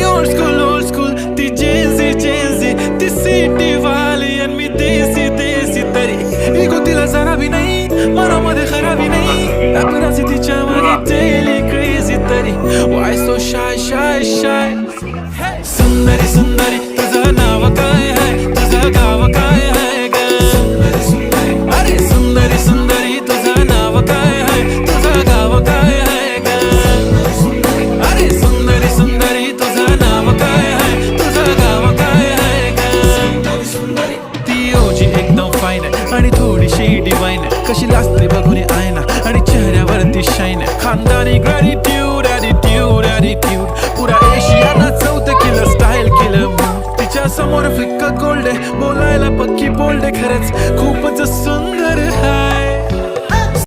old school, ती Gen Z Gen Z, ती city वाली आणि मी देसी देसी. तरी इगो तिला जरा भी नाही, मनामध्ये खराबी नाही. अपराधी तिच्या मागे डेली क्रेझी. तरी why so shy shy shy. सुंदरी सुंदरी तुझं नाव काय आहे, तुझं गाव काय आहे ग. अरे सुंदरी सुंदरी तुझं नाव काय आहे, तुझं गाव काय आहे ग. अरे सुंदरी सुंदरी तुझं नाव काय आहे, तुझं गाव काय आहे ग. ती ओजी एकदम फाईन आहे आणि थोडीशी डिवाईन आहे. कशी लाजते बघून आयना आणि चेहऱ्यावरती शाईन आहे. खानदानी ग्रॅटिट्यूड ॲटिट्यूड ॲटिट्यूड. पुरा एशियाला चौथं केलं स्टाईल केलं. तिच्या समोर फिक्क गोल्ड आहे, बोलायला पक्की बोल्ड आहे. खरंच खूपच सुंदर